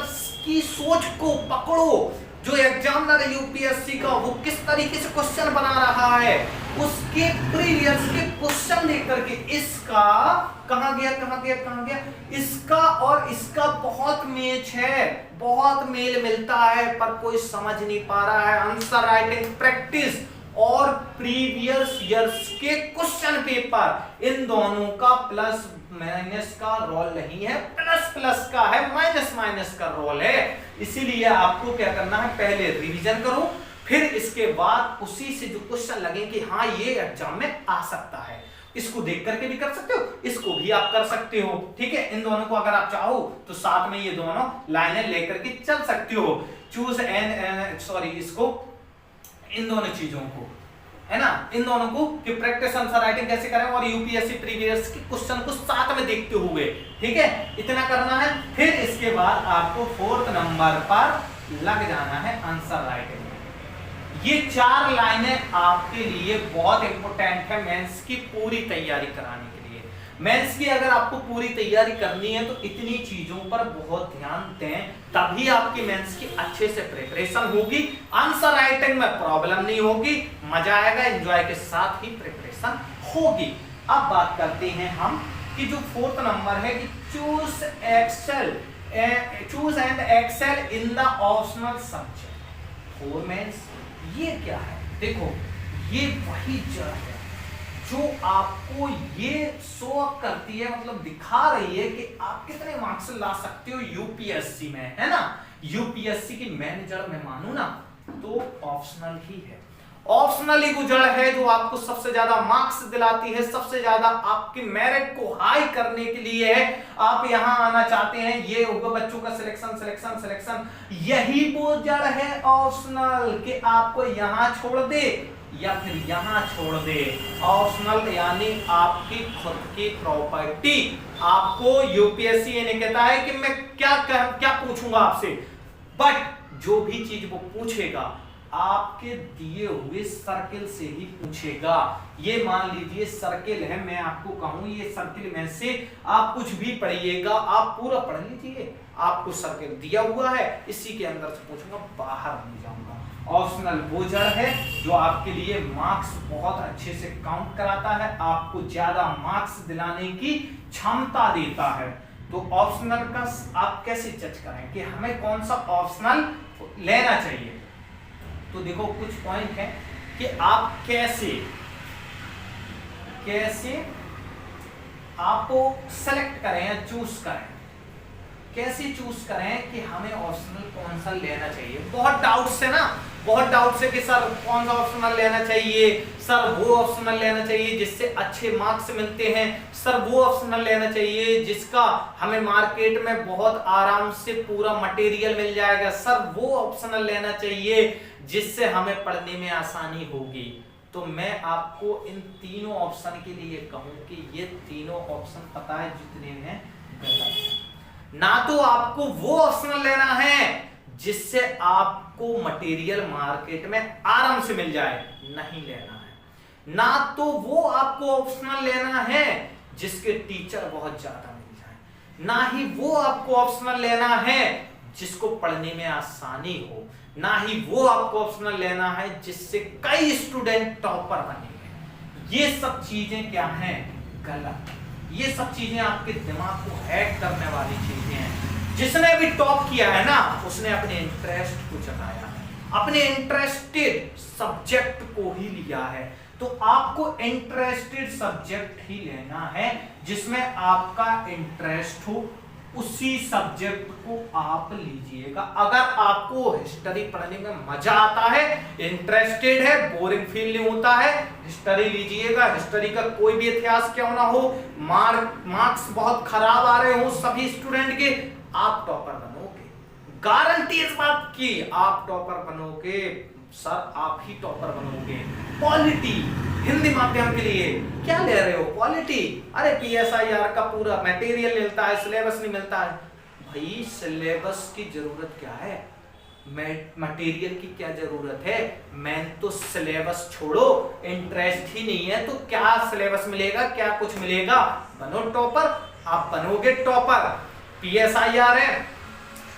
की सोच को पकड़ो, जो एग्जामिनर यूपीएससी का वो किस तरीके से क्वेश्चन बना रहा है, उसके प्रीवियस के क्वेश्चन देख करके इसका कहां गया, इसका और इसका बहुत मैच है, बहुत मेल मिलता है, पर कोई समझ नहीं पा रहा है। आंसर राइटिंग प्रैक्टिस और प्रीवियस ईयर्स के क्वेश्चन पेपर, इन दोनों का प्लस माइनस का रोल नहीं है, प्लस प्लस का है, माइनस माइनस का रोल है। इसीलिए आपको क्या करना है, पहले रिवीजन करो, फिर इसके बाद उसी से जो क्वेश्चन लगे कि हाँ ये एग्जाम में आ सकता है, इसको देख करके भी कर सकते हो, इसको भी आप कर सकते हो, ठीक है। इन दोनों को अगर आप चाहो तो साथ में ये दोनों लाइनें लेकर के चल सकते हो। चूज इसको, इन दोनों चीजों को, है ना, इन दोनों को कि प्रैक्टिस आंसर राइटिंग कैसे करें और यूपीएससी प्रीवियस के क्वेश्चन को साथ में देखते हुए, ठीक है, इतना करना है। फिर इसके बाद आपको 4th नंबर पर लग जाना है आंसर राइटिंग। ये 4 लाइनें आपके लिए बहुत इंपॉर्टेंट है मेंस की पूरी तैयारी कराने के लिए। मेंस की अगर आपको पूरी तैयारी करनी है तो इतनी चीजों पर बहुत ध्यान दें, तभी आपकी मेंस की अच्छे से प्रिपरेशन होगी, आंसर राइटिंग में प्रॉब्लम नहीं होगी, मजा आएगा, एंजॉय के साथ ही प्रिपरेशन होगी। अब बात करते हैं हम कि जो 4th नंबर है कि choose and excel in the optional subject for mains. ये क्या है? देखो ये वही जड़ है जो आपको ये शो अप करती है, मतलब दिखा रही है कि आप कितने मार्क्स ला सकते हो यूपीएससी में, है ना। यूपीएससी की मेन जड़ मैं मानू ना तो ऑप्शनल ही है, ऑप्शनल ही वो जड़ है जो आपको सबसे ज्यादा मार्क्स दिलाती है, सबसे ज्यादा आपके मेरिट को हाई करने के लिए है। आप यहां आना चाहते हैं, ये होगा बच्चों का सिलेक्शन, यही वो जड़ है ऑप्शनल, कि आपको यहां छोड़ दे या फिर यहां छोड़ दे। ऑप्शनल यानी आपकी खुद की प्रॉपर्टी। आपको यूपीएससी ये नहीं कहता है कि मैं क्या पूछूंगा आपसे, बट जो भी चीज वो पूछेगा आपके दिए हुए सर्किल से ही पूछेगा। ये मान लीजिए सर्किल है, मैं आपको कहूं ये सर्किल में से आप कुछ भी पढ़िएगा, आप पूरा पढ़ लीजिए, आपको सर्किल दिया हुआ है, इसी के अंदर से पूछूंगा, बाहर नहीं जाऊंगा। ऑप्शनल वो जड़ है जो आपके लिए मार्क्स बहुत अच्छे से काउंट कराता है, आपको ज्यादा मार्क्स दिलाने की क्षमता देता है। तो ऑप्शनल का आप कैसे जज करें कि हमें कौन सा ऑप्शनल लेना चाहिए। तो देखो कुछ पॉइंट है कि आप कैसे आपको सेलेक्ट करें या चूज करें, कैसे चूज करें कि हमें ऑप्शनल कौन सा लेना चाहिए। बहुत डाउट्स है ना, बहुत डाउट्स है कि सर कौन सा ऑप्शनल लेना चाहिए, सर वो ऑप्शनल लेना चाहिए जिससे अच्छे मार्क्स मिलते हैं, सर वो ऑप्शनल लेना चाहिए जिसका हमें मार्केट में बहुत आराम से पूरा मटेरियल मिल जाएगा, सर वो ऑप्शनल लेना चाहिए जिससे हमें पढ़ने में आसानी होगी। तो मैं आपको इन तीनों ऑप्शन के लिए कहूं कि ये तीनों ऑप्शन पता है जितने हैं गलत है। ना तो आपको वो ऑप्शनल लेना है जिससे आपको मटेरियल मार्केट में आराम से मिल जाए, नहीं लेना है। ना तो वो आपको ऑप्शनल लेना है जिसके टीचर बहुत ज्यादा मिल जाए, ना ही वो आपको ऑप्शनल लेना है जिसको पढ़ने में आसानी हो, ना ही वो आपको ऑप्शनल लेना है जिससे कई स्टूडेंट टॉपर बनेंगे। ये सब चीजें क्या हैं? गलत। ये सब चीजें आपके दिमाग को हैक करने वाली चीजें हैं। जिसने भी टॉप किया है ना, उसने अपने इंटरेस्ट को जताया है, अपने इंटरेस्टेड सब्जेक्ट को ही लिया है। तो आपको इंटरेस्टेड सब्जेक्ट ही लेना है, जिसमें आपका इंटरेस्ट हो, उसी सब्जेक्ट को आप लीजिएगा। अगर आपको हिस्ट्री पढ़ने में मजा आता है, इंटरेस्टेड है, बोरिंग फील नहीं होता है, हिस्ट्री लीजिएगा। हिस्ट्री का कोई भी इतिहास क्यों ना हो, मार्क्स बहुत खराब आ रहे हो सभी स्टूडेंट के, आप टॉपर बनोगे। गारंटी इस बात की, आप टॉपर बनोगे सर, आप ही टॉपर बनोगे। पॉलिटी हिंदी माध्यम के लिए क्या ले रहे हो? पॉलिटी, अरे PSIR का पूरा मटेरियल मिलता है, सिलेबस नहीं मिलता है। भाई सिलेबस की जरूरत क्या है, मटेरियल की क्या जरूरत है? मैं तो सिलेबस छोड़ो, इंटरेस्ट ही नहीं है तो क्या सिलेबस मिलेगा, क्या कुछ मिलेगा? बनो टॉपर, आप बनोगे टॉपर। PSIR है,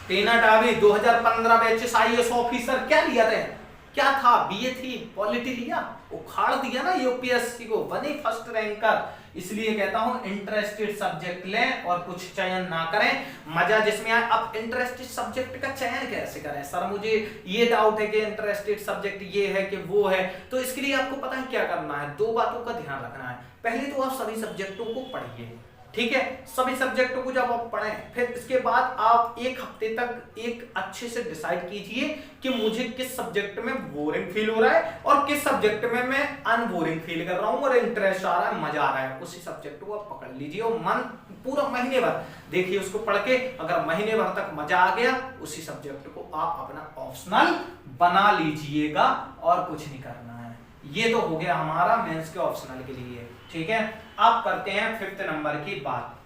टेना डाबी 2015 बैचेस IAS ऑफिसर, क्या लिया थे? क्या था? BA थी, पॉलिटी लिया, उखाड़ दिया ना UPSC को, बने फर्स्ट रैंकर। इसलिए कहता हूं इंटरेस्टेड सब्जेक्ट लें और कुछ चयन ना करें, मजा जिसमें आए। अब इंटरेस्टेड सब्जेक्ट का चयन कैसे करें? सर मुझे ये डाउट है कि इंटरेस्टेड सब्जेक्ट ये है कि वो है। तो इसके लिए आपको पता है क्या करना है, दो बातों का ध्यान रखना है। पहले तो आप सभी सब्जेक्टों को पढ़िए, ठीक है, सभी सब्जेक्टों को जब आप पढ़ें, फिर इसके बाद आप एक हफ्ते तक एक अच्छे से डिसाइड कीजिए कि मुझे किस सब्जेक्ट में बोरिंग फील हो रहा है और किस सब्जेक्ट में मैं अनबोरिंग फील कर रहा हूं और इंटरेस्ट आ रहा है, मजा आ रहा है। उसी सब्जेक्ट को आप पकड़ लीजिए और मन पूरा महीने भर देखिए उसको पढ़ के। अगर महीने भर तक मजा आ गया, उसी सब्जेक्ट को आप अपना ऑप्शनल बना लीजिएगा और कुछ नहीं करना है। ये तो हो गया हमारा मेंस के ऑप्शनल के लिए, ठीक है। अब करते हैं 5th नंबर की बात,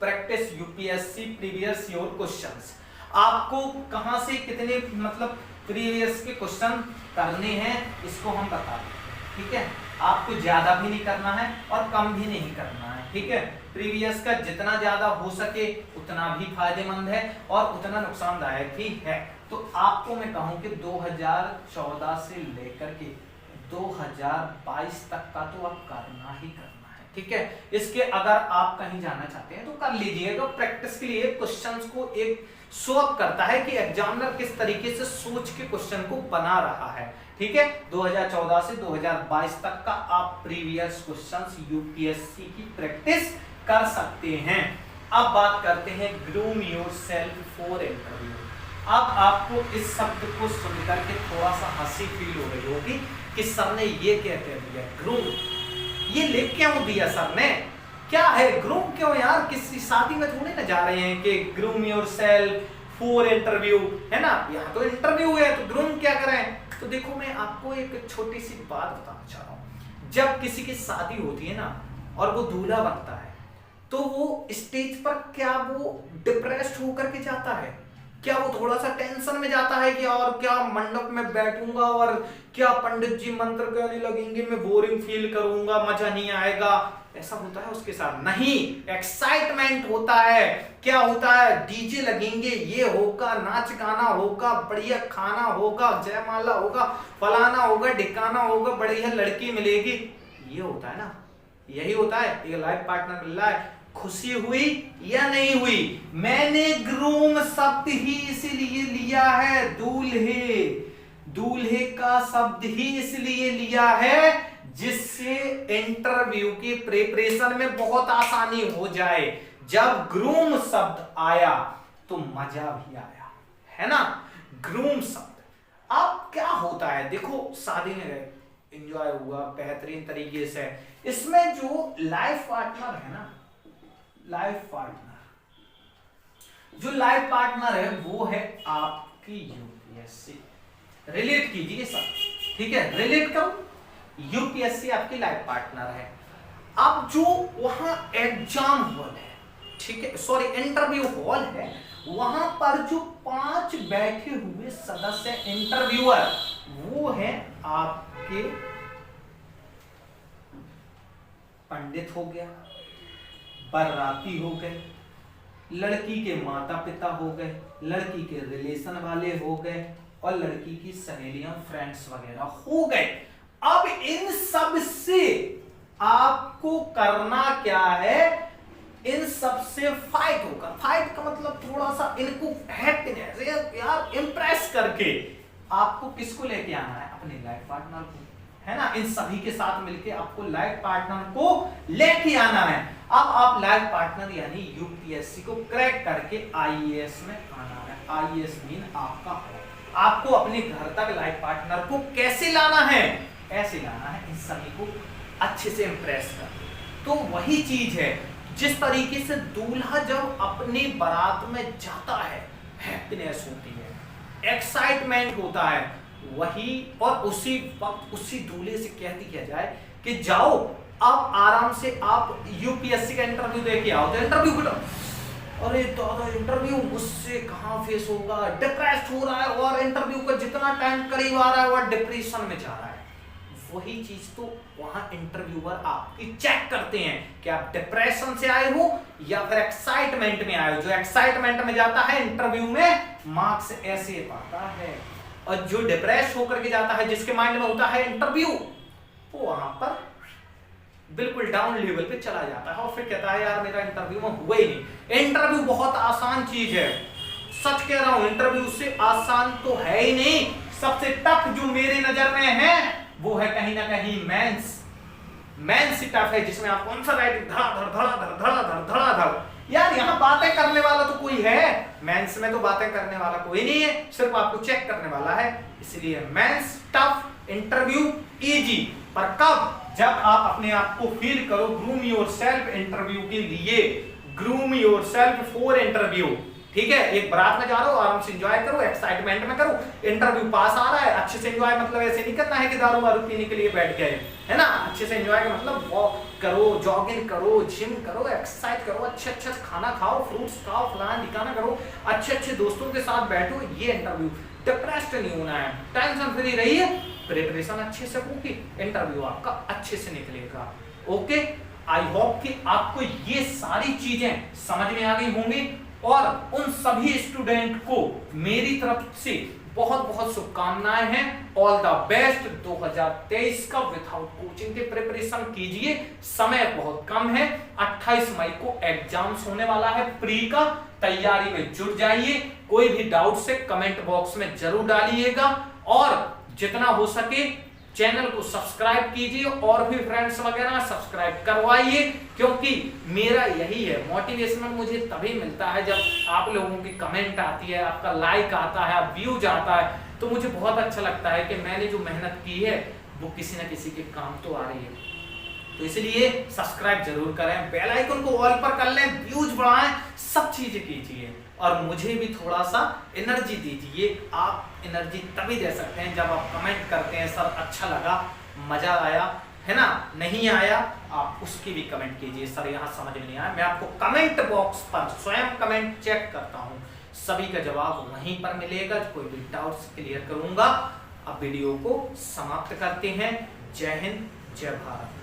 practice UPSC previous year questions. आपको कहां से कितने मतलब प्रीवियस के क्वेश्चन करने हैं इसको हम बता दें, ठीक है। आपको ज्यादा भी नहीं करना है और कम भी नहीं करना है, ठीक है। प्रीवियस का जितना ज्यादा हो सके उतना भी फायदेमंद है और उतना नुकसानदायक भी है। तो आपको मैं कहूं कि 2014 से लेकर के 2022 तक का तो आप करना ही करना है, ठीक है। इसके अगर आप कहीं जाना चाहते हैं तो कर लीजिएगा। प्रैक्टिस के लिए क्वेश्चंस को एक शो अप करता है कि एग्जामिनर किस तरीके से सोच के क्वेश्चन को बना रहा है, ठीक है। 2014 से 2022 तक का आप प्रीवियस क्वेश्चंस UPSC की प्रैक्टिस कर सकते हैं। अब बात करते हैं ग्रूम योरसेल्फ फॉर इंटरव्यू। अब आपको इस शब्द को सुनकर के थोड़ा सा हंसी फील हो रही होगी कि सर ने ये क्या कह दिया, ग्रूम, ये लिख क्यों दिया सर ने, क्या है ग्रूम क्यों यार, किसी शादी में थोड़े ना जा रहे हैं कि ग्रूम योरसेल्फ फॉर इंटरव्यू, है ना। यहाँ तो इंटरव्यू है तो ग्रूम क्या करें। तो देखो मैं आपको एक छोटी सी बात बताना चाह रहा हूँ। जब किसी की शादी होती है ना और वो दूल्हा बनता है तो वो स्टेज पर क्या वो डिप्रेस्ड होकर के जाता है, क्या वो थोड़ा सा टेंशन में जाता है कि और क्या मंडप में बैठूंगा और क्या पंडित जी मंत्र कहने लगेंगे, मैं बोरिंग फील करूंगा, मजा नहीं आएगा, ऐसा होता है उसके साथ? नहीं, एक्साइटमेंट होता है। क्या होता है, डीजे लगेंगे, ये होगा, नाच गाना होगा, बढ़िया खाना होगा, जयमाला होगा, फलाना होगा, ढिकाना होगा, बढ़िया लड़की मिलेगी, ये होता है ना, यही होता है। एक लाइफ पार्टनर मिल रहा है, खुशी हुई या नहीं हुई? मैंने ग्रूम शब्द ही इसलिए लिया है, दूल्हे, दूल्हे का शब्द ही इसलिए लिया है जिससे इंटरव्यू की प्रिपरेशन में बहुत आसानी हो जाए। जब ग्रूम शब्द आया तो मजा भी आया, है ना? ग्रूम शब्द। अब क्या होता है, देखो शादी में गए, एंजॉय हुआ बेहतरीन तरीके से, इसमें जो लाइफ पार्टनर है ना, लाइफ पार्टनर, जो लाइफ पार्टनर है वो है आपकी यूपीएससी। रिलेट कीजिए सब, ठीक है, रिलेट करो, यूपीएससी आपकी लाइफ पार्टनर है। अब जो वहां एग्जाम हॉल है, ठीक है, सॉरी इंटरव्यू हॉल है, वहां पर जो 5 बैठे हुए सदस्य इंटरव्यूअर, वो है आपके पंडित हो गया, बराती हो गए, लड़की के माता पिता हो गए, लड़की के रिलेशन वाले हो गए, और लड़की की सहेलियां फ्रेंड्स वगैरह हो गए। अब इन सब से आपको करना क्या है, इन सब से फाइट होगा। फाइट का मतलब थोड़ा सा इनको हैप्पीनेस यार इंप्रेस करके आपको किसको लेके आना है, अपने लाइफ पार्टनर को, है ना? इन सभी के साथ मिलके आपको लाइफ पार्टनर को लेके आना है। अब आप लाइफ पार्टनर यानी यूपीएससी को क्रैक करके आईएएस में आना है। आईएएस मीन आपको अपने घर तक लाइफ पार्टनर को कैसे लाना है, ऐसे लाना है, इन सभी को अच्छे से इंप्रेस कर। तो वही चीज है, जिस तरीके से दूल्हा जब अपनी बारात में जाता है, हैप्पीनेस होती है, एक्साइटमेंट होता है, वही और उसी वक्त उसी दूल्हे से कहती किया जाए कि जाओ अब आराम से आप यूपीएससी का इंटरव्यू दे के आओ। तो इंटरव्यू को, अरे दादा इंटरव्यू मुझसे कहां फेस होगा, डिप्रेस्ड हो रहा है, और इंटरव्यू का जितना टाइम करीब आ रहा है वह डिप्रेशन में जा रहा है। वही चीज तो वहां इंटरव्यूअर आपकी चेक करते हैं कि आप डिप्रेशन से आए हो या फिर एक्साइटमेंट में आए हो। जो एक्साइटमेंट में जाता है इंटरव्यू में मार्क्स ऐसे पाता है, और जो डिप्रेस होकर के जाता है, जिसके माइंड में होता है इंटरव्यू, वो वहां पर बिल्कुल डाउन लेवल पे चला जाता है और फिर कहता है यार मेरा इंटरव्यू में हुआ ही नहीं। इंटरव्यू बहुत आसान चीज है, सच कह रहा हूं, इंटरव्यू से आसान तो है ही नहीं। सबसे टफ जो मेरी नजर में है वो है कहीं ना कहीं मेंस। मेंस टफ है, जिसमें आपको आंसर राइटिंग धड़ाधड़ यार, यहाँ बातें करने वाला तो कोई है, मेंस में तो बातें करने वाला कोई नहीं है, सिर्फ आपको चेक करने वाला है। इसलिए मेंस टफ, इंटरव्यू इजी। पर कब? जब आप अपने आप को फील करो ग्रूम योरसेल्फ इंटरव्यू के लिए, ग्रूम योरसेल्फ फॉर इंटरव्यू, ठीक है? एक बारात में जा रहे हो, आराम से एंजॉय करो, एक्साइटमेंट में करो, इंटरव्यू पास आ रहा है, अच्छे से एंजॉय, मतलब ऐसे नहीं करना है कि दारू वारू पीने के लिए बैठ गए, है ना? अच्छे से एंजॉय का मतलब वॉक करो, जॉगिंग करो, जिम करो, एक्सरसाइज करो, अच्छे अच्छे खाना खाओ, फ्रूट्स खाओ, फलाना ठिकाना करो, अच्छे अच्छे दोस्तों के साथ बैठो। ये इंटरव्यू, डिप्रेस्ड नहीं होना है, टेंशन फ्री रहिए, प्रिपरेशन अच्छे से होगी, इंटरव्यू आपका अच्छे से निकलेगा। ओके, आई होप कि आपको ये सारी चीजें समझ में आ गई होंगी, और उन सभी स्टूडेंट को मेरी तरफ से बहुत बहुत शुभकामनाएं हैं। All the best. 2023 का विदाउट कोचिंग के प्रिपरेशन कीजिए, समय बहुत कम है, 28 मई को एग्जाम्स होने वाला है प्री का, तैयारी में जुट जाइए। कोई भी डाउट से कमेंट बॉक्स में जरूर डालिएगा, और जितना हो सके चैनल को सब्सक्राइब कीजिए, और भी फ्रेंड्स वगैरह सब्सक्राइब करवाइए, क्योंकि मेरा यही है, मोटिवेशनल मुझे तभी मिलता है जब आप लोगों की कमेंट आती है, आपका लाइक आता है, व्यूज आता है, तो मुझे बहुत अच्छा लगता है कि मैंने जो मेहनत की है वो किसी न किसी के काम तो आ रही है। तो इसलिए सब्सक्राइब जरूर करें, बेल आइकन को ऑल पर कर लें, व्यूज बढ़ाएं, सब चीजें कीजिए, और मुझे भी थोड़ा सा एनर्जी दीजिए। आप एनर्जी तभी दे सकते हैं जब आप कमेंट करते हैं सर अच्छा लगा, मजा आया, है ना? नहीं आया आप उसकी भी कमेंट कीजिए, सर यहाँ समझ में नहीं आया, मैं आपको कमेंट बॉक्स पर स्वयं कमेंट चेक करता हूँ, सभी का जवाब वहीं पर मिलेगा, कोई भी डाउट्स क्लियर करूंगा। अब वीडियो को समाप्त करते हैं। जय हिंद, जय भारत।